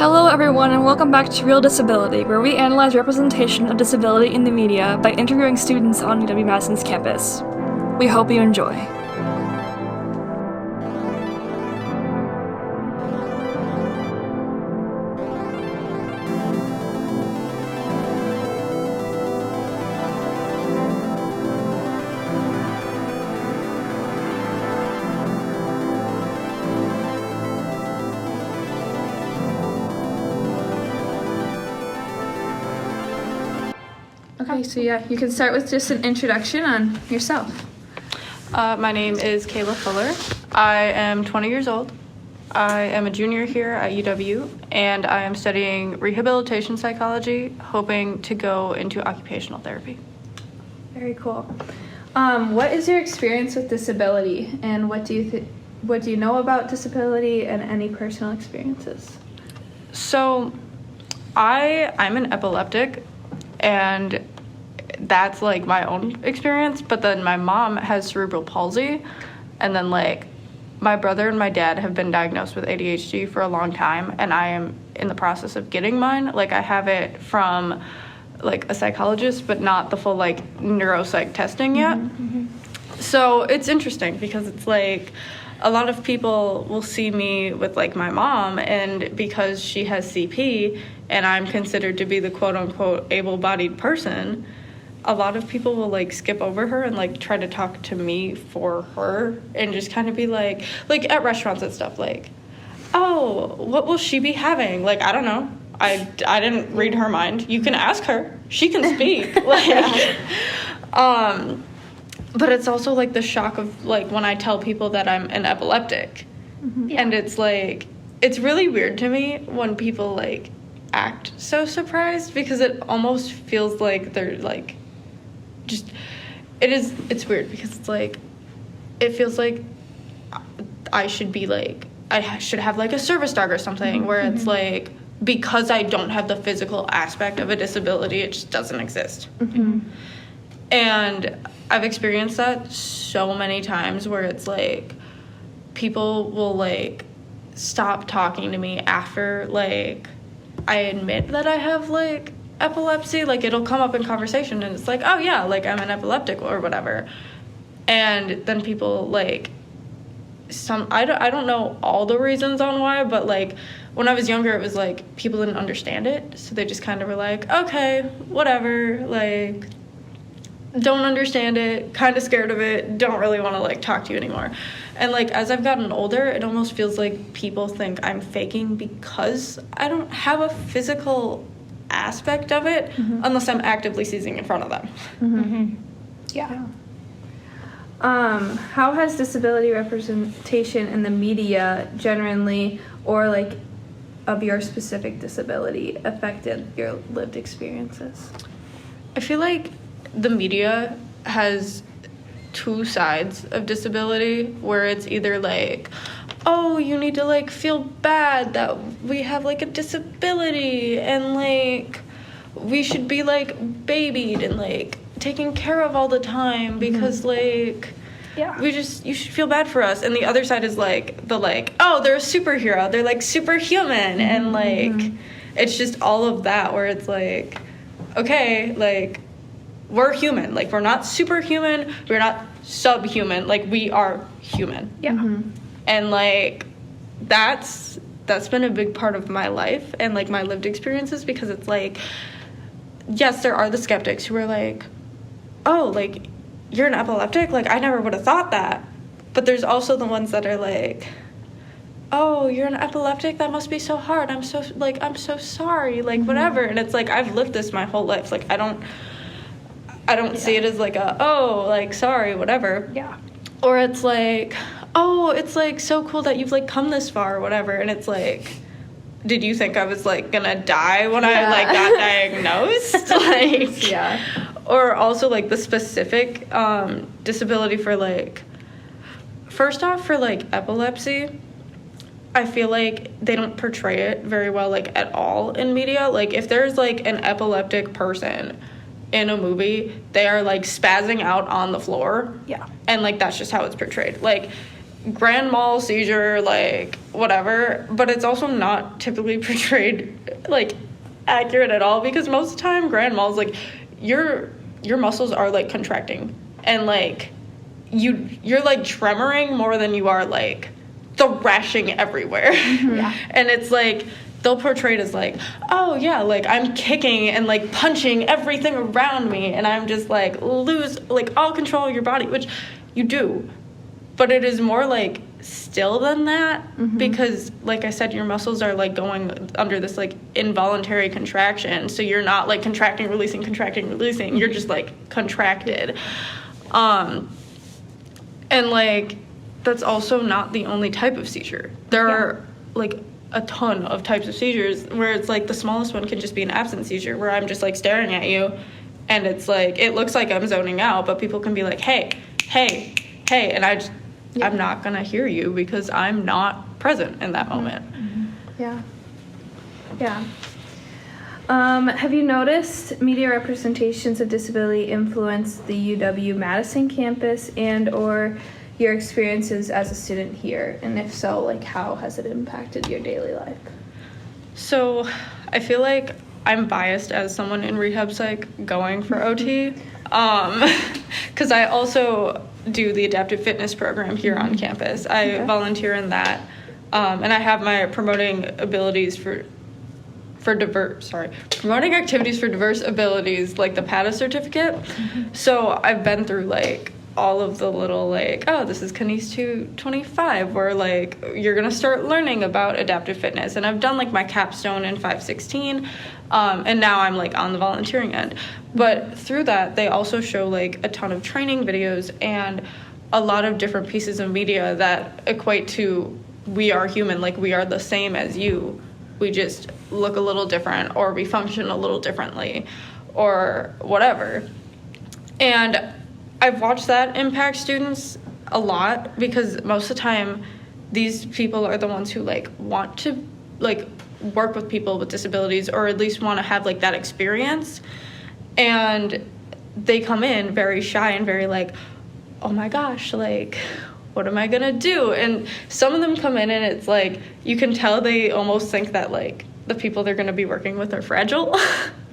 Hello everyone and welcome back to Real Disability, where we analyze representation of disability in the media by interviewing students on UW-Madison's campus. We hope you enjoy. Okay, so you can start with just an introduction on yourself. My name is Kayla Fuller. I am 20 years old. I am a junior here at UW, and I am studying rehabilitation psychology, hoping to go into occupational therapy. Very cool. What is your experience with disability, and what do you know about disability and any personal experiences? So, I'm an epileptic, and that's like my own experience, but then my mom has cerebral palsy, and then like my brother and my dad have been diagnosed with ADHD for a long time, and I am in the process of getting mine. Like I have it from like a psychologist, but not the full like neuropsych testing yet. So it's interesting because it's like a lot of people will see me with like my mom, and because she has CP and I'm considered to be the quote unquote able-bodied person, a lot of people will like skip over her and like try to talk to me for her and just kind of be like at restaurants and stuff, like, oh, what will she be having? Like, I don't know. I didn't read her mind. You can ask her. She can speak. Like, but it's also like the shock of like when I tell people that I'm an epileptic. And it's like, it's really weird to me when people like act so surprised, because it almost feels like they're like just it's weird because it's like it feels like I should be like I should have like a service dog or something, where it's like because I don't have the physical aspect of a disability, it just doesn't exist. And I've experienced that so many times where it's like people will like stop talking to me after like I admit that I have like epilepsy. Like it'll come up in conversation and it's like, oh yeah, like I'm an epileptic or whatever. And then people like I don't know all the reasons on why, but like when I was younger it was like people didn't understand it, so they just kind of were like, okay, whatever, like don't understand it, kind of scared of it, don't really want to like talk to you anymore. And like as I've gotten older, it almost feels like people think I'm faking because I don't have a physical aspect of it unless I'm actively seizing in front of them. Yeah. How has disability representation in the media generally, or like of your specific disability, affected your lived experiences? I feel like the media has two sides of disability, where it's either like, oh, you need to like feel bad that we have like a disability, and like we should be like babied and like taken care of all the time because like you should feel bad for us. And the other side is like the like, oh, they're a superhero, they're like superhuman, and like it's just all of that, where it's like, okay, like we're human, like we're not superhuman, we're not subhuman, like we are human. And like that's been a big part of my life and like my lived experiences, because it's like, yes, there are the skeptics who are like, oh, like you're an epileptic, like I never would have thought that. But there's also the ones that are like, oh, you're an epileptic, that must be so hard, I'm so sorry, like whatever. And it's like, I've lived this my whole life, like I don't see it as like a, oh, like sorry, whatever. Or it's like, oh, it's like so cool that you've like come this far or whatever. And it's like, did you think I was like gonna die when I like got diagnosed? Like, or also like the specific disability for like, first off, for like epilepsy, I feel like they don't portray it very well, like at all in media. Like if there's like an epileptic person in a movie, they are like spazzing out on the floor, and like that's just how it's portrayed. Like grand mal seizure, like whatever, but it's also not typically portrayed like accurate at all, because most of the time grand mal's like your muscles are like contracting and like you're like tremoring more than you are like thrashing everywhere. Yeah. And it's like they'll portray it as like, oh yeah, like I'm kicking and like punching everything around me and I'm just like lose like all control of your body, which you do, but it is more like still than that, because like I said, your muscles are like going under this like involuntary contraction, so you're not like contracting releasing, you're just like contracted. And like that's also not the only type of seizure. There are like a ton of types of seizures where it's like the smallest one can just be an absence seizure, where I'm just like staring at you and it's like it looks like I'm zoning out, but people can be like, hey, and I'm not gonna hear you because I'm not present in that moment. Yeah. Have you noticed media representations of disability influence the UW-Madison campus and or your experiences as a student here? And if so, like how has it impacted your daily life? So I feel like I'm biased as someone in rehab psych going for OT, because I also do the adaptive fitness program here on campus. I volunteer in that, and I have my promoting activities for diverse abilities, like the PATA certificate. So I've been through like all of the little like, oh, this is Kines 225, where like you're gonna start learning about adaptive fitness, and I've done like my capstone in 516, and now I'm like on the volunteering end. But through that, they also show like a ton of training videos and a lot of different pieces of media that equate to we are human, like we are the same as you, we just look a little different, or we function a little differently, or whatever. And I've watched that impact students a lot, because most of the time these people are the ones who like want to like work with people with disabilities, or at least want to have like that experience, and they come in very shy and very like, oh my gosh, like what am I gonna do? And some of them come in and it's like you can tell they almost think that like the people they're gonna be working with are fragile.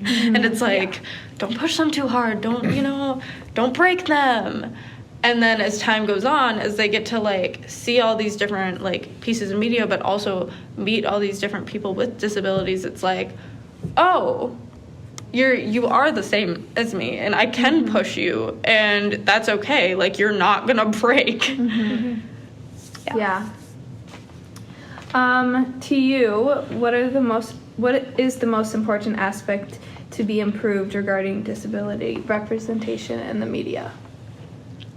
And it's like, don't push them too hard, don't break them. And then as time goes on, as they get to like see all these different like pieces of media, but also meet all these different people with disabilities, it's like, oh, you are the same as me, and I can push you, and that's okay. Like you're not gonna break. Yeah. To you, what is the most important aspect to be improved regarding disability representation in the media?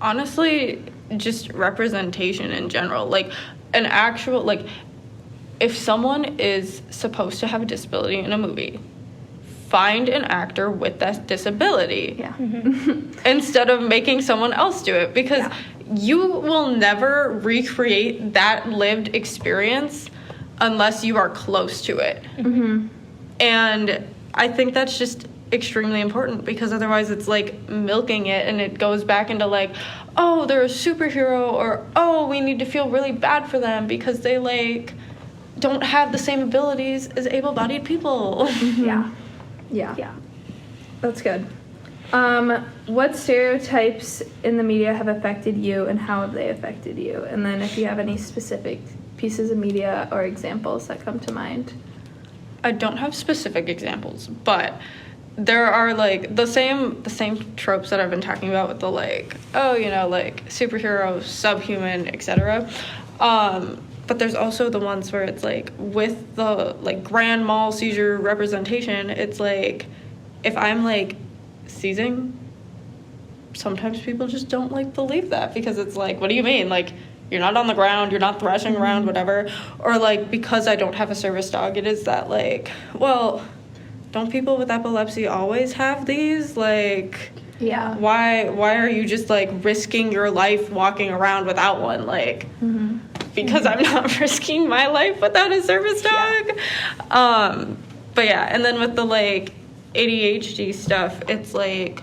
Honestly, just representation in general. Like an actual, like if someone is supposed to have a disability in a movie, find an actor with that disability. Yeah. Instead of making someone else do it, because you will never recreate that lived experience unless you are close to it. And I think that's just extremely important, because otherwise it's like milking it, and it goes back into like, oh, they're a superhero, or oh, we need to feel really bad for them because they like don't have the same abilities as able-bodied people. Yeah. That's good. What stereotypes in the media have affected you, and how have they affected you? And then if you have any specific pieces of media or examples that come to mind. I don't have specific examples, but there are like the same tropes that I've been talking about with the like, oh, like superhero, subhuman, etc. But there's also the ones where it's like with the like grand mal seizure representation, it's like if I'm like seizing, sometimes people just don't like believe that, because it's like, what do you mean? Like you're not on the ground, you're not thrashing around, whatever. Or like because I don't have a service dog, it is that like, well, don't people with epilepsy always have these? Like, yeah, why are you just like risking your life walking around without one? Like, because I'm not risking my life without a service dog. But yeah, and then with the like ADHD stuff, it's like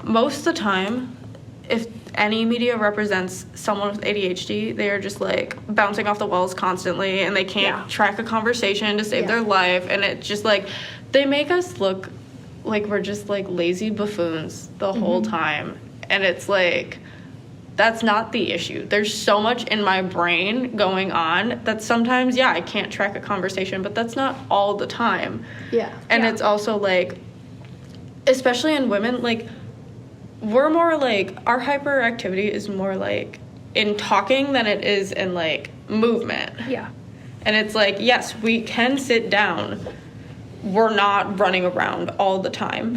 most of the time if any media represents someone with ADHD, they are just like bouncing off the walls constantly, and they can't track a conversation to save their life, and it's just like they make us look like we're just like lazy buffoons the whole time, and it's like that's not the issue. There's so much in my brain going on that sometimes I can't track a conversation, but that's not all the time. And it's also like, especially in women, like we're more like, our hyperactivity is more like in talking than it is in like movement. And it's like, yes, we can sit down, we're not running around all the time.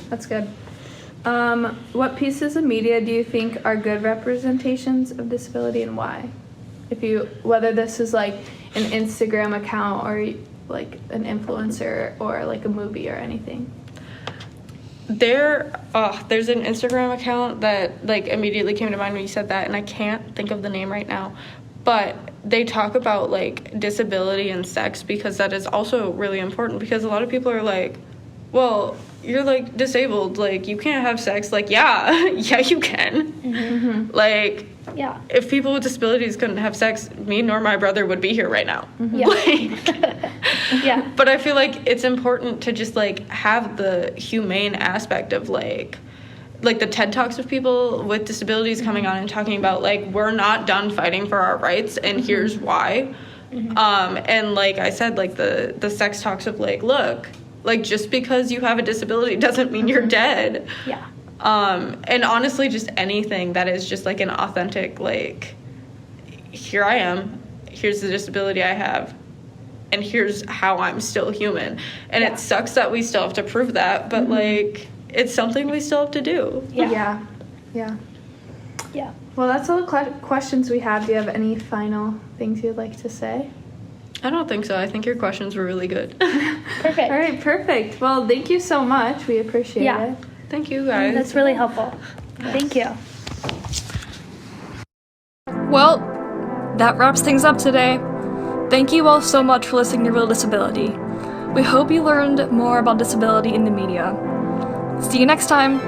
That's good. What pieces of media do you think are good representations of disability, and why? Whether this is like an Instagram account or like an influencer or like a movie or anything. There's an Instagram account that like immediately came to mind when you said that, and I can't think of the name right now, but they talk about like disability and sex, because that is also really important, because a lot of people are like, well, you're like disabled, like you can't have sex. Like yeah you can. Like if people with disabilities couldn't have sex, me nor my brother would be here right now. But I feel like it's important to just like have the humane aspect of like the TED Talks of people with disabilities coming on and talking about like, we're not done fighting for our rights, and here's why. And like I said, like the sex talks of like, look, like just because you have a disability doesn't mean you're dead. And honestly, just anything that is just like an authentic, like, here I am, here's the disability I have, and here's how I'm still human. And it sucks that we still have to prove that, but like it's something we still have to do. Yeah. Well, that's all the questions we have. Do you have any final things you'd like to say? I don't think so. I think your questions were really good. Perfect. All right, perfect. Well, thank you so much. We appreciate it. Thank you, guys. That's really helpful. Thank you. Well, that wraps things up today. Thank you all so much for listening to Real Disability. We hope you learned more about disability in the media. See you next time.